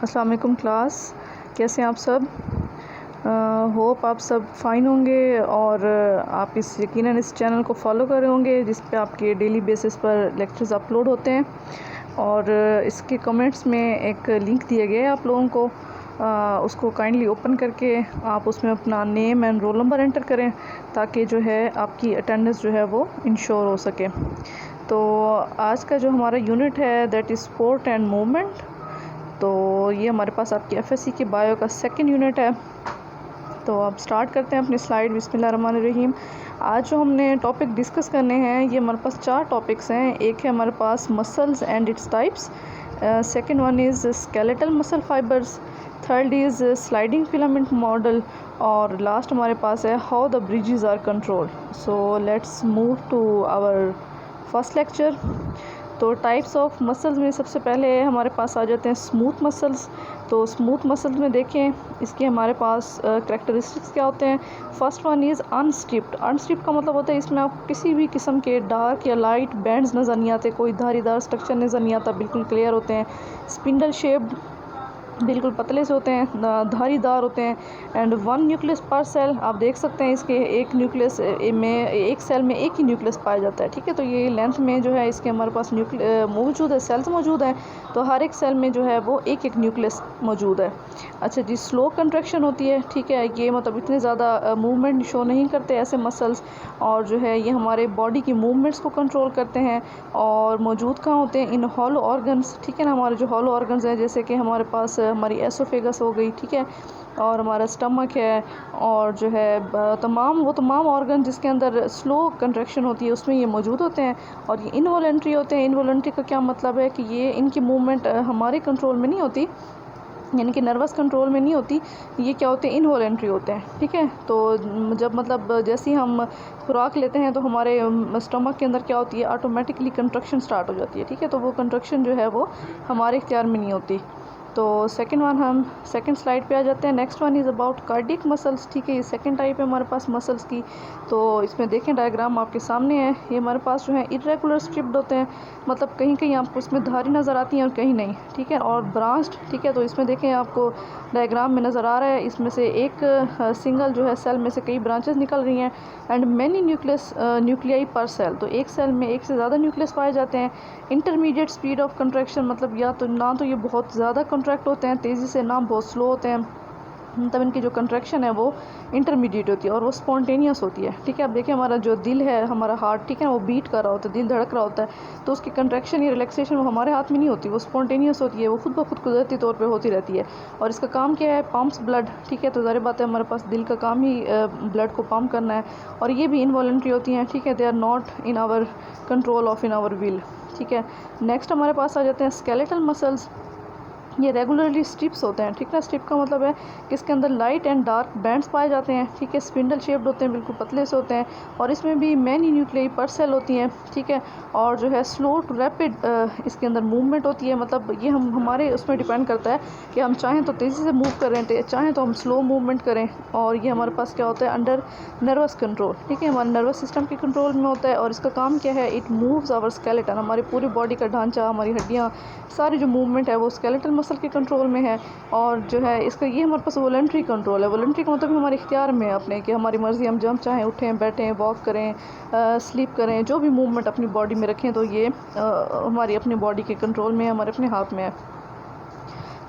अस्सलाम वालेकुम क्लास, कैसे हैं आप सब। होप आप सब फ़ाइन होंगे और आप यकीनन इस चैनल को फॉलो कर रहे होंगे जिस पे आपके डेली बेसिस पर लेक्चर्स अपलोड होते हैं। और इसके कमेंट्स में एक लिंक दिया गया है आप लोगों को, उसको काइंडली ओपन करके आप उसमें अपना name and roll number enter करें ताकि जो है आपकी अटेंडेंस जो है वो इंश्योर हो सके। तो आज का जो हमारा यूनिट है that is sport and movement. तो ये हमारे पास आपकी एफएससी की बायो का सेकंड यूनिट है। तो अब स्टार्ट करते हैं अपनी स्लाइड। बिस्मिल्लाहिर्रहमानिर्रहीम। आज जो हमने टॉपिक डिस्कस करने हैं ये हमारे पास 4 टॉपिक्स हैं। एक है हमारे पास muscles and its types, second one is skeletal muscle fibers, third is sliding filament model और लास्ट हमारे पास है how the bridges are control. So let's move to our first lecture. तो टाइप्स ऑफ मसल्स में सबसे पहले हमारे पास आ जाते हैं स्मूथ मसल्स। तो स्मूथ मसल्स में देखें इसके हमारे पास करैक्टरिस्टिक्स क्या होते हैं। First one is unstriped. Unstriped का मतलब होता है इसमें आपको किसी भी किस्म के डार्क या लाइट बैंड्स नज़र नहीं आते, कोई धारीदार स्ट्रक्चर नज़र नहीं आता, बिल्कुल क्लियर होते हैं। स्पिंडल शेप्ड, बिल्कुल पतले से होते हैं, धारीदार होते हैं। एंड वन न्यूक्लियस पर सेल, आप देख सकते हैं इसके एक न्यूक्लियस में, एक सेल में एक ही न्यूक्लियस पाया जाता है। ठीक है, तो ये लेंथ में जो है इसके हमारे पास मौजूद है, सेल्स मौजूद हैं। तो हर एक सेल में जो है वो एक एक न्यूक्लियस मौजूद है। अच्छा जी, स्लो कंट्रैक्शन होती है। ठीक है, ये मतलब इतने ज़्यादा मूवमेंट शो नहीं करते ऐसे मसल्स, और जो है ये हमारे बॉडी की मूवमेंट्स को कंट्रोल करते हैं। और मौजूद कहाँ होते हैं? इन हॉलो ऑर्गन्स। ठीक है ना, हमारे जो हॉलो ऑर्गन्स हैं जैसे कि हमारे पास हमारी एसोफेगस हो गई, ठीक है, और हमारा स्टमक है, और जो है तमाम ऑर्गन जिसके अंदर स्लो कंट्रैक्शन होती है उसमें ये मौजूद होते हैं। और ये इनवॉलेंट्री होते हैं। इनवॉलेंट्री का क्या मतलब है कि ये इनकी मूवमेंट हमारे कंट्रोल में नहीं होती, यानी कि नर्वस कंट्रोल में नहीं होती। ये क्या होते हैं? इनवॉलेंट्री होते हैं। ठीक है, तो जब मतलब जैसे ही हम खुराक लेते हैं तो हमारे स्टमक के अंदर क्या होती है? ऑटोमेटिकली कंट्रक्शन स्टार्ट हो जाती है। ठीक है, तो वो कंट्रक्शन जो है वो हमारे इख्तियार में नहीं होती। तो हम सेकंड स्लाइड पे आ जाते हैं। Next one is about cardiac muscles. ठीक है, ये सेकंड टाइप है हमारे पास मसल्स की। तो इसमें देखें डायग्राम आपके सामने है। ये हमारे पास जो है इरेगुलर स्ट्रिप्ड होते हैं, मतलब कहीं कहीं आपको इसमें धारी नज़र आती हैं और कहीं नहीं। ठीक है, और ब्रांच्ड। ठीक है, तो इसमें देखें आपको डायग्राम में नज़र आ रहा है, इसमें से एक सिंगल जो है सेल में से कई ब्रांचेस निकल रही हैं। एंड मैनी न्यूक्लियाई पर सेल, तो एक सेल में एक से ज़्यादा न्यूक्लियस पाए जाते हैं। इंटरमीडिएट स्पीड ऑफ कंट्रैक्शन, मतलब या तो ना तो ये बहुत ज़्यादा कंट्रैक्ट होते हैं तेज़ी से, ना बहुत स्लो होते हैं, मतलब इनकी जो कंट्रैक्शन है वो इंटरमीडिएट होती है और वो स्पॉन्टेनियस होती है। ठीक है, अब देखिए हमारा जो दिल है, हमारा हार्ट, ठीक है, वो बीट कर रहा होता है, दिल धड़क रहा होता है, तो उसकी कंट्रैक्शन या रिलैक्सेशन वो हमारे हाथ में नहीं होती, वो स्पॉन्टेनियस होती है, वो खुद ब खुद कुदरती तौर पे होती रहती है। और इसका काम क्या है? Pumps blood. ठीक है, तो ज़ाहिर बात है हमारे पास दिल का काम ही ब्लड को पम्प करना है, और ये भी इनवॉलेंट्री होती हैं। ठीक है, they are not in our control of in our will. ठीक है, नेक्स्ट हमारे पास आ जाते हैं स्केलेटल मसल्स। ये रेगुलरली स्ट्रिप्स होते हैं। ठीक है, स्ट्रिप का मतलब है कि इसके अंदर लाइट एंड डार्क बैंड्स पाए जाते हैं। ठीक है, स्पिंडल शेप्ड होते हैं, बिल्कुल पतले से होते हैं, और इसमें भी मैनी न्यूक्लियाई पर सेल होती हैं। ठीक है, और जो है स्लो टू रैपिड इसके अंदर मूवमेंट होती है, मतलब ये हमारे उसमें डिपेंड करता है कि हम चाहें तो तेज़ी से मूव करें, चाहें तो हम स्लो मूवमेंट करें। और ये हमारे पास क्या होता है? Under nervous control. ठीक है, हमारे नर्वस सिस्टम के कंट्रोल में होता है, और इसका काम क्या है? इट मूव्स आवर स्केलेटन, हमारी पूरी बॉडी का ढांचा, हमारी हड्डियाँ, सारी जो मूवमेंट है वो स्केलेटल मसल के कंट्रोल में है। और जो है इसका ये हमारे पास वॉलंटरी कंट्रोल है। वॉलंटरी का मतलब हमारे इख्तियार में है अपने, कि हमारी मर्ज़ी, हम जब चाहें उठें, बैठें, वॉक करें, स्लीप करें, जो भी मूवमेंट अपनी बॉडी में रखें, तो ये हमारी अपनी बॉडी के कंट्रोल में है, हमारे अपने हाथ में है।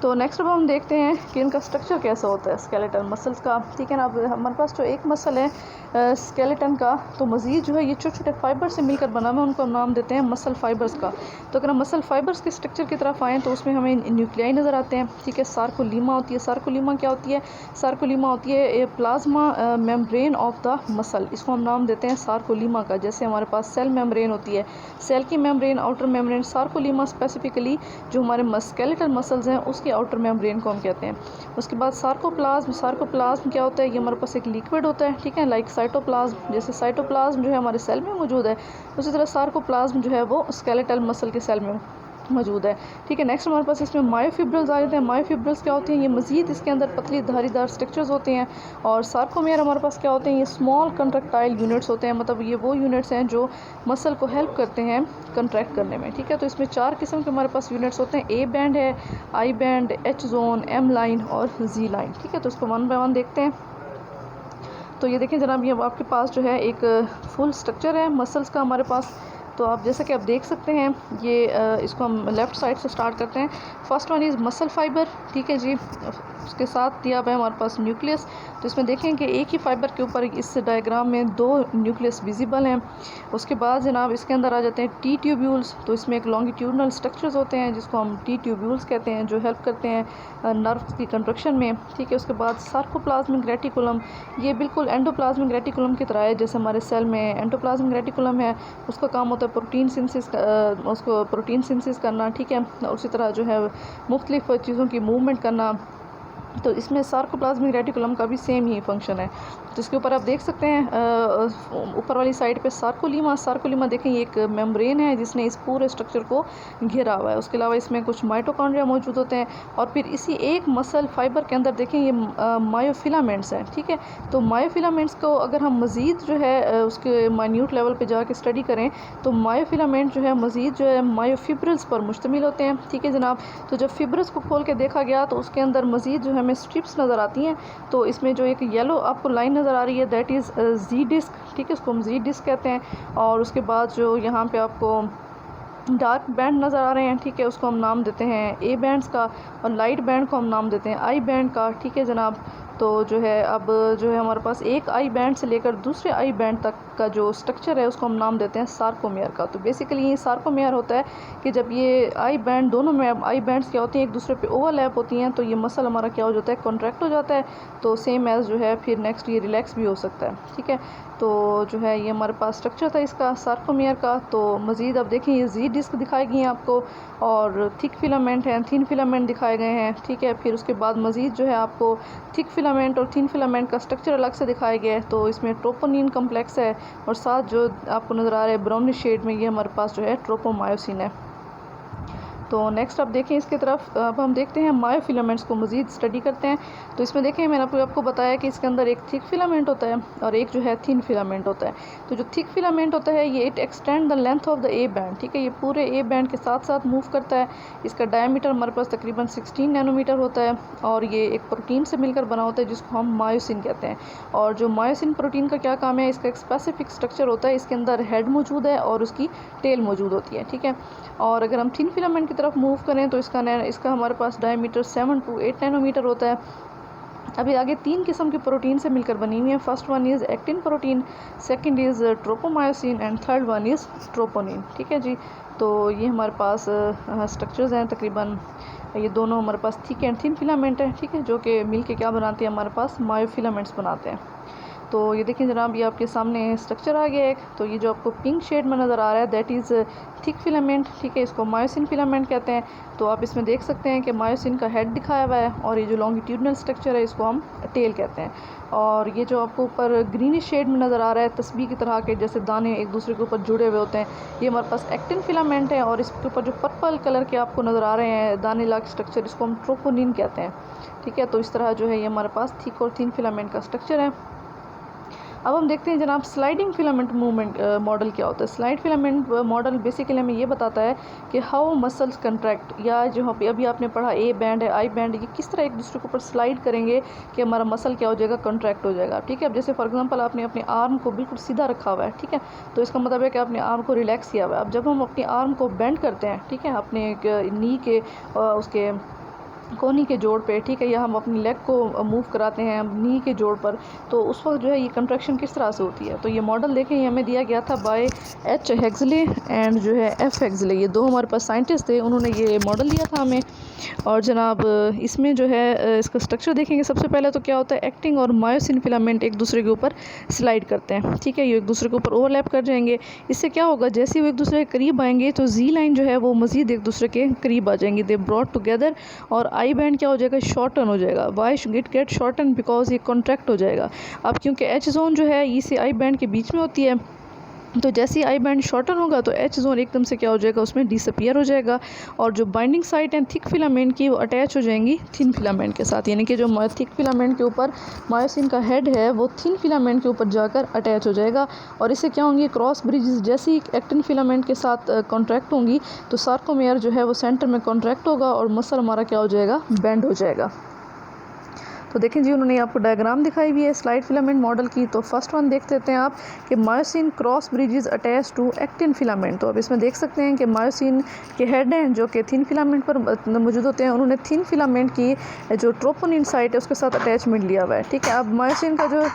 तो नेक्स्ट अब हम देखते हैं कि इनका स्ट्रक्चर कैसा होता है स्केलेटल मसल्स का। ठीक है ना, अब हमारे पास जो एक मसल है स्केलेटन का, तो मज़ीद जो है ये छोटे छोटे फाइबर से मिलकर बना हुआ है, उनको हम नाम देते हैं मसल फाइबर्स का। तो अगर हम मसल फाइबर्स के स्ट्रक्चर की तरफ आएँ तो उसमें हमें न्यूक्लियाई नज़र आते हैं। ठीक है, सार्कोलीमा होती है। सार्कोलीमा क्या होती है? सार्कोलीमा होती है plasma membrane of the muscle, इसको हम नाम देते हैं सार्कोलीमा का। जैसे हमारे पास सेल मेम्ब्रेन होती है, सेल की मेम्ब्रेन, आउटर मेम्ब्रेन, सार्कोलीमा स्पेसिफिकली जो हमारे स्केलेटल मसल्स हैं उसके आउटर मेम्ब्रेन को हम कहते हैं। उसके बाद सार्कोप्लाज्म। सार्कोप्लाज्म क्या होता है? ये हमारे पास एक लिक्विड होता है। ठीक है, लाइक साइटोप्लाज्म, जैसे साइटोप्लाज्म जो है हमारे सेल में मौजूद है, उसी तरह सार्कोप्लाज्म जो है वो स्केलेटल मसल के सेल में मौजूद है। ठीक है, नेक्स्ट हमारे पास इसमें मायोफिब्रल्स आ जाते हैं। मायोफिब्रल्स क्या होते हैं? ये मज़ीद इसके अंदर पतली धारीदार स्ट्रक्चर्स होते हैं। और सार्कोमेयर हमारे पास क्या होते हैं? ये स्मॉल कंट्रैक्टाइल यूनिट्स होते हैं, मतलब ये वो यूनिट्स हैं जो मसल को हेल्प करते हैं कंट्रैक्ट करने में। ठीक है, तो इसमें 4 किस्म के हमारे पास यूनिट्स होते हैं। ए बैंड है, I band, H zone, M line और जी लाइन। ठीक है, तो इसको वन बाय वन देखते हैं। तो ये देखें जनाब, ये आपके पास जो है एक फुल स्ट्रक्चर है मसल्स का हमारे पास। तो आप जैसा कि आप देख सकते हैं, ये इसको हम लेफ़्ट साइड से स्टार्ट करते हैं। First one is muscle fibre. ठीक है जी, उसके साथ दिया हुआ है हमारे पास न्यूक्लियस। तो इसमें देखें कि एक ही फाइबर के ऊपर इस डायग्राम में 2 न्यूक्लियस विजिबल हैं। उसके बाद जनाब इसके अंदर आ जाते हैं टी ट्यूब्यूल्स। तो इसमें एक लॉन्गिट्यूडनल स्ट्रक्चर्स होते हैं जिसको हम टी ट्यूब्यूल्स कहते हैं, जो हेल्प करते हैं नर्व्स की कंट्रक्शन में। ठीक है, उसके बाद सार्कोप्लाज्मिक रेटिकुलम, ये बिल्कुल एंडोप्लाज्मिक रेटिकुलम की तरह है। जैसे हमारे सेल में एंडोप्लाज्मिक रेटिकुलम है, उसका काम होता है प्रोटीन सिंथेसिस, उसको प्रोटीन सिंथेसिस करना। ठीक है, उसी तरह जो है मुख्तलिफ चीज़ों की मूवमेंट करना। तो इसमें सार्कोप्लाज्मिक रेटिकुलम का भी सेम ही फंक्शन है। तो इसके ऊपर आप देख सकते हैं ऊपर वाली साइड पे सार्कोलीमा। सार्कोलीमा देखें, ये एक मेम्ब्रेन है जिसने इस पूरे स्ट्रक्चर को घेरा हुआ है। उसके अलावा इसमें कुछ माइटोकॉन्ड्रिया मौजूद होते हैं। और फिर इसी एक मसल फाइबर के अंदर देखें ये मायोफिलामेंट्स हैं। ठीक है, तो मायोफिलामेंट्स को अगर हम मज़ीद जो है उसके माइन्यूट लेवल पर जाके स्टडी करें तो मायोफिलामेंट जो है मज़ीद जो है मायोफिब्रल्स पर मुश्तमिल होते हैं। ठीक है जनाब, तो जब फिब्रल्स को खोल के देखा गया तो उसके अंदर मज़ीद जो है हमें स्ट्रिप्स नज़र आती हैं। तो इसमें जो एक येलो आपको लाइन नज़र आ रही है, दैट इज़ जी डिस्क। ठीक है, उसको हम जी डिस्क कहते हैं। और उसके बाद जो यहाँ पे आपको डार्क बैंड नज़र आ रहे हैं, ठीक है, उसको हम नाम देते हैं ए बैंड्स का। और लाइट बैंड को हम नाम देते हैं आई बैंड का। ठीक है जनाब, तो जो है अब जो है हमारे पास एक आई बैंड से लेकर दूसरे आई बैंड तक का जो स्ट्रक्चर है उसको हम नाम देते हैं सार्कोमेयर का। तो बेसिकली ये सार्कोमेयर होता है कि जब ये आई बैंड, दोनों में आई बैंड्स क्या होती हैं, एक दूसरे पे ओवरलैप होती हैं, तो ये मसल हमारा क्या हो जाता है, कॉन्ट्रैक्ट हो जाता है। तो सेम एज जो है फिर नेक्स्ट ये रिलैक्स भी हो सकता है। ठीक है, तो जो है ये हमारे पास स्ट्रक्चर था इसका सार्कोमेयर का। तो मज़ीद अब देखें ये जी डिस्क दिखाई गई हैं आपको, और थिक फिलामेंट हैं, थिन फिलामेंट दिखाए गए हैं। ठीक है, फिर उसके बाद मज़ीद जो है आपको थिक फिलामेंट और थिन फिलामेंट का स्ट्रक्चर अलग से दिखाया गया है। तो इसमें ट्रोपोनिन कम्प्लेक्स है, और साथ जो आपको नज़र आ रहा है ब्राउनिश शेड में, ये हमारे पास जो है ट्रोपोमायोसिन है। तो नेक्स्ट आप देखें इसकी तरफ, अब हम देखते हैं मायोफिलामेंट्स को मज़ीद स्टडी करते हैं। तो इसमें देखें मैंने आपको बताया कि इसके अंदर एक थिक फिलामेंट होता है और एक जो है थिन फिलामेंट होता है। तो जो थिक फिलामेंट होता है ये it extend the length of the A band. ठीक है, ये पूरे ए बैंड के साथ साथ मूव करता है। इसका डायमीटर हमारे पास तकरीबन 16 नैनोमीटर होता है, और ये एक प्रोटीन से मिलकर बना होता है जिसको हम मायोसिन कहते हैं। और जो मायोसिन प्रोटीन का क्या काम है, इसका एक स्पेसिफिक स्ट्रक्चर होता है, इसके अंदर हेड मौजूद है और उसकी टेल मौजूद होती है। ठीक है, और अगर हम थिन फिलामेंट की तरफ मूव करें तो इसका हमारे पास डायमीटर 7 to 8 नैनोमीटर होता है। अभी आगे 3 किस्म की प्रोटीन से मिलकर बनी हुई है। First one is actin protein, second is tropomyosin and third one is troponin. ठीक है जी, तो ये हमारे पास स्ट्रक्चर्स हैं तकरीबन, ये दोनों हमारे पास थिक एंड थिन फिलामेंट है। ठीक है, जो कि मिल के क्या बनाते हैं, हमारे पास मायोफिलामेंट्स बनाते हैं। तो ये देखिए जनाब, ये आपके सामने स्ट्रक्चर आ गया एक। तो ये जो आपको पिंक शेड में नज़र आ रहा है दैट इज़ थिक फिलामेंट। ठीक है, इसको मायोसिन फिलामेंट कहते हैं। तो आप इसमें देख सकते हैं कि मायोसिन का हेड दिखाया हुआ है, और ये जो लॉन्गिट्यूडनल स्ट्रक्चर है इसको हम टेल कहते हैं। और ये जो आपको ऊपर ग्रीनिश शेड में नज़र आ रहा है, तस्बीह की तरह के जैसे दाने एक दूसरे के ऊपर जुड़े हुए होते हैं, ये हमारे पास एक्टिन फिलामेंट है। और इसके ऊपर जो पर्पल कलर के आपको नज़र आ रहे हैं दाने लाख स्ट्रक्चर, इसको हम ट्रोपोनिन कहते हैं। ठीक है, तो इस तरह जो है ये हमारे पास थिक और थिन फिलामेंट का स्ट्रक्चर है। अब हम देखते हैं जनाब स्लाइडिंग फिलामेंट मूवमेंट मॉडल क्या होता है। स्लाइड फिलामेंट मॉडल बेसिकली हमें ये बताता है कि हाउ मसल्स कंट्रैक्ट, या जो अभी आपने पढ़ा ए बैंड है, आई बैंड, ये किस तरह एक दूसरे के ऊपर स्लाइड करेंगे कि हमारा मसल क्या हो जाएगा, कंट्रैक्ट हो जाएगा। ठीक है, अब जैसे फॉर एग्जांपल आपने अपने आर्म को बिल्कुल सीधा रखा हुआ है, ठीक है, तो इसका मतलब है कि आपने आर्म को रिलैक्स किया हुआ है। अब जब हम अपनी आर्म को बेंड करते हैं, ठीक है, अपने नी के उसके कोहनी के जोड़ पे, ठीक है, या हम अपनी लेग को मूव कराते हैं नी के जोड़ पर, तो उस वक्त जो है ये कंट्रैक्शन किस तरह से होती है। तो ये मॉडल देखें, ये हमें दिया गया था बाय एच हेक्सले एंड जो है एफ हेक्सले, ये दो हमारे पास साइंटिस्ट थे, उन्होंने ये मॉडल दिया था हमें। और जनाब इसमें जो है इसका स्ट्रक्चर देखेंगे, सबसे पहले तो क्या होता है, एक्टिन और मायोसिन फिलामेंट एक दूसरे के ऊपर स्लाइड करते हैं। ठीक है, ये एक दूसरे के ऊपर ओवरलैप कर जाएंगे। इससे क्या होगा, जैसे ही वो एक दूसरे के करीब आएंगे तो जी लाइन जो है वो मज़ीद एक दूसरे के करीब आ जाएंगी, दे ब्रॉट टुगेदर। और आई बैंड क्या हो जाएगा, शॉर्टन हो जाएगा। वाई गेट शॉर्टन, बिकॉज ये कॉन्ट्रैक्ट हो जाएगा। अब क्योंकि एच जोन जो है इसी आई बैंड के बीच में होती है, तो जैसे ही आई बैंड शॉर्टन होगा तो एच जोन एकदम से क्या हो जाएगा, उसमें डिसअपियर हो जाएगा और जो बाइंडिंग साइट है थिक फिलामेंट की वो अटैच हो जाएंगी थिन फिलामेंट के साथ, यानी कि जो थिक फिलामेंट के ऊपर मायोसिन का हेड है वो थिन फिलामेंट के ऊपर जाकर अटैच हो जाएगा और इससे क्या होंगी, क्रॉस ब्रिजेस जैसी एक्टिन फिलामेंट के साथ कॉन्ट्रैक्ट होंगी तो सार्कोमेयर जो है वो सेंटर में कॉन्ट्रैक्ट होगा और मसल हमारा क्या हो जाएगा, बेंड हो जाएगा। तो देखें जी, उन्होंने आपको डायग्राम दिखाई हुई है स्लाइड फिलामेंट मॉडल की। तो फर्स्ट वन देख लेते हैं आप कि myosin cross bridges attach to actin filament. तो अब इसमें देख सकते हैं कि मायोसिन के हेड हैं जो कि थिन फिलामेंट पर मौजूद होते हैं, उन्होंने थिन फिलामेंट की जो ट्रोपोनिन साइट है उसके साथ अटैचमेंट लिया हुआ है। ठीक है, अब मायोसिन का जो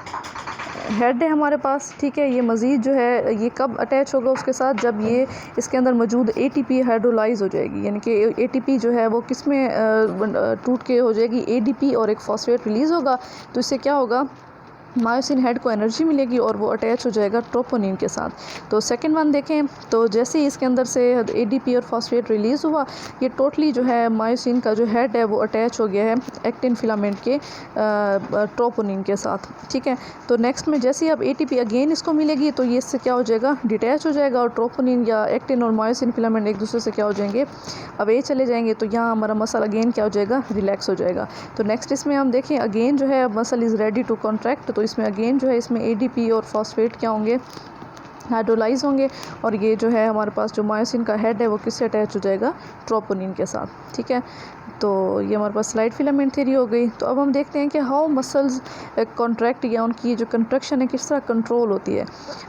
हेड है हमारे पास, ठीक है, ये मज़ीद जो है ये कब अटैच होगा उसके साथ, जब ये इसके अंदर मौजूद एटीपी हाइड्रोलाइज हो जाएगी, यानी कि एटीपी जो है वो किस में टूट के हो जाएगी, एडीपी और एक फॉस्फेट रिलीज़ होगा। तो इससे क्या होगा, मायोसिन हेड को एनर्जी मिलेगी और वो अटैच हो जाएगा ट्रोपोनिन के साथ। तो सेकंड वन देखें तो जैसे ही इसके अंदर से एडीपी और फॉस्फेट रिलीज़ हुआ, ये टोटली जो है मायोसिन का जो हेड है वो अटैच हो गया है एक्टिन फिलामेंट के ट्रोपोनिन के साथ। ठीक है, तो नेक्स्ट में जैसे ही अब एटीपी अगेन इसको मिलेगी तो ये इससे क्या हो जाएगा, डिटैच हो जाएगा और ट्रोपोनिन या एक्टिन और मायोसिन फिलामेंट एक दूसरे से क्या हो जाएंगे, अब ये चले जाएंगे। तो यहाँ हमारा मसल अगेन क्या हो जाएगा, रिलैक्स हो जाएगा। तो नेक्स्ट इसमें हम देखें अगेन जो है muscle is ready to contract. तो इसमें अगेन जो है इसमें एडीपी और फॉस्फेट क्या होंगे, हाइड्रोलाइज होंगे और ये जो है हमारे पास जो मायोसिन का हेड है वो किससे अटैच हो जाएगा, ट्रोपोनिन के साथ। ठीक है, तो ये हमारे पास स्लाइड फिलामेंट थ्योरी हो गई। तो अब हम देखते हैं कि हाउ मसल्स कॉन्ट्रैक्ट या उनकी जो कंट्रक्शन है किस तरह कंट्रोल होती है।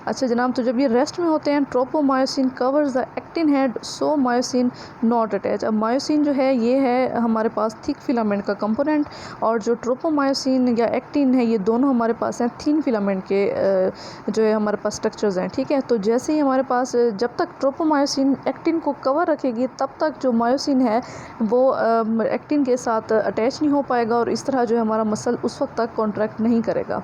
अच्छा जनाब, तो जब ये रेस्ट में होते हैं tropomyosin covers the actin head so myosin not attach. अब मायोसिन जो है ये है हमारे पास थिक फिलामेंट का कंपोनेंट और जो ट्रोपोमायोसिन या एक्टिन है ये दोनों हमारे पास हैं थिन फिलामेंट के जो है हमारे पास स्ट्रक्चर्स हैं। ठीक है, तो जैसे ही हमारे पास जब तक ट्रोपोमायोसिन एक्टिन को कवर रखेगी तब तक जो मायोसिन है वो एक्टिन के साथ अटैच नहीं हो पाएगा और इस तरह जो है हमारा मसल उस वक्त तक कॉन्ट्रैक्ट नहीं करेगा।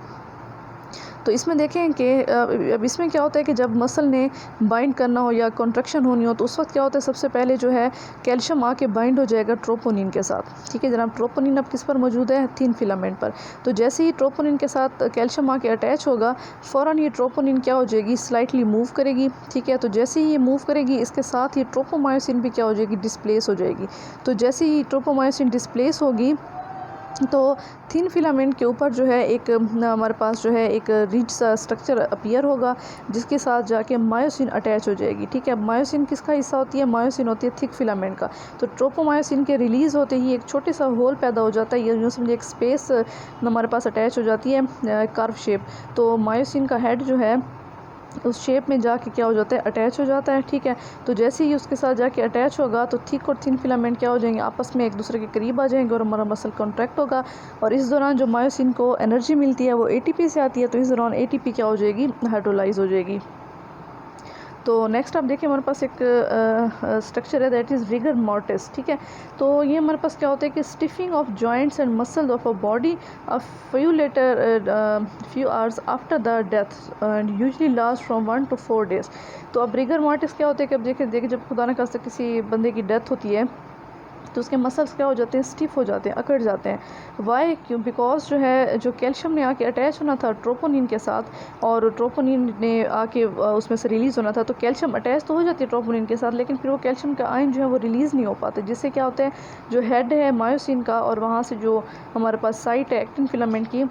तो इसमें देखें कि अब इसमें क्या होता है कि जब मसल ने बाइंड करना हो या कॉन्ट्रैक्शन होनी हो तो उस वक्त क्या होता है, सबसे पहले जो है कैल्शियम आके बाइंड हो जाएगा ट्रोपोनिन के साथ। ठीक है जनाब, ट्रोपोनिन अब किस पर मौजूद है, थिन फिलामेंट पर। तो जैसे ही ट्रोपोनिन के साथ कैल्शियम आके अटैच होगा फ़ौरन ये ट्रोपोनिन क्या हो जाएगी, स्लाइटली मूव करेगी। ठीक है, तो जैसे ही ये मूव करेगी इसके साथ ही ट्रोपोमायोसिन भी क्या हो जाएगी, डिस्प्लेस हो जाएगी। तो जैसे ही ट्रोपोमायोसिन डिस्प्लेस होगी तो थिन फिलामेंट के ऊपर जो है एक हमारे पास जो है एक रिच सा स्ट्रक्चर अपीयर होगा जिसके साथ जाके मायोसिन अटैच हो जाएगी। ठीक है, मायोसिन किसका हिस्सा होती है, मायोसिन होती है थिक फिलामेंट का। तो ट्रोपोमायोसिन के रिलीज़ होते ही एक छोटे सा होल पैदा हो जाता है, ये यूँ समझिए एक स्पेस हमारे पास अटैच हो जाती है कर्व शेप। तो मायोसिन का हेड जो है उस शेप में जाके क्या हो जाता है, अटैच हो जाता है। ठीक है, तो जैसे ही उसके साथ जाके अटैच होगा तो थिक और थिन फिलामेंट क्या हो जाएंगे, आपस में एक दूसरे के करीब आ जाएंगे और हमारा मसल कॉन्ट्रैक्ट होगा। और इस दौरान जो मायोसिन को एनर्जी मिलती है वो एटीपी से आती है, तो इस दौरान एटीपी क्या हो जाएगी, हाइड्रोलाइज हो जाएगी। तो नेक्स्ट आप देखिए हमारे पास एक स्ट्रक्चर है दैट इज़ रिगर मॉर्टिस। ठीक है, तो ये हमारे पास क्या होता है कि stiffing of joints and muscle of a body a few hours after the death and usually last from 1 to 4 days। तो अब रिगर मॉर्टिस क्या होता है कि अब देखिए जब खुदा न खास्ता किसी बंदे की डेथ होती है तो उसके मसल्स क्या हो जाते हैं, स्टिफ हो जाते हैं, अकड़ जाते हैं। वाई, क्यों, बिकॉज जो है जो कैल्शियम ने आके अटैच होना था ट्रोपोनिन के साथ और ट्रोपोनिन ने आके उसमें से रिलीज़ होना था, तो कैल्शियम अटैच तो हो जाती है ट्रोपोनिन के साथ लेकिन फिर वो कैल्शियम का आयन जो है वो रिलीज़ नहीं हो पाते, जिससे क्या होता है जो हेड है मायोसिन का और वहाँ से जो हमारे पास साइट है एक्टिन फिलामेंट की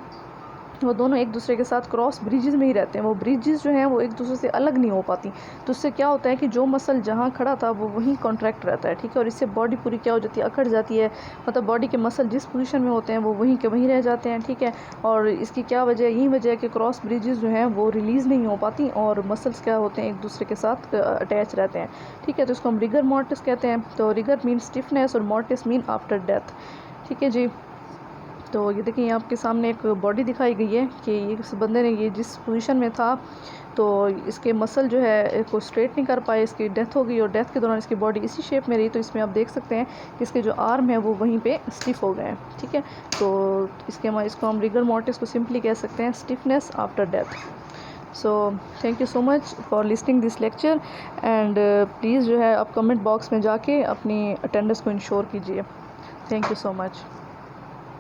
वो दोनों एक दूसरे के साथ क्रॉस ब्रिजेस में ही रहते हैं। वो ब्रिजेस जो हैं वो एक दूसरे से अलग नहीं हो पाती, तो उससे क्या होता है कि जो मसल जहाँ खड़ा था वो वहीं कॉन्ट्रैक्ट रहता है। ठीक है, और इससे बॉडी पूरी क्या हो जाती है, अकड़ जाती है, मतलब बॉडी के मसल जिस पोजीशन में होते हैं वो वहीं के वहीं रह जाते हैं। ठीक है, और इसकी क्या वजह है, यही वजह है कि क्रॉस ब्रिजेस जो हैं वो रिलीज़ नहीं हो पाती और मसल्स क्या होते हैं एक दूसरे के साथ अटैच रहते हैं। ठीक है, तो इसको हम रिगर मॉर्टिस कहते हैं। तो रिगर मीन स्टिफनेस और मॉर्टिस मीन आफ्टर डेथ। ठीक है जी, तो ये देखिए आपके सामने एक बॉडी दिखाई गई है कि ये इस बंदे ने ये जिस पोजीशन में था तो इसके मसल जो है को स्ट्रेट नहीं कर पाए, इसकी डेथ हो गई और डेथ के दौरान इसकी बॉडी इसी शेप में रही। तो इसमें आप देख सकते हैं कि इसके जो आर्म है वो वहीं पे स्टिफ हो गए हैं। ठीक है, तो इसको हम रिगर मॉर्टिस को सिंपली कह सकते हैं stiffness after death. So thank you so much for listening this lecture and please जो है आप कमेंट बॉक्स में जाके अपनी अटेंडेंस को इंश्योर कीजिए। Thank you so much.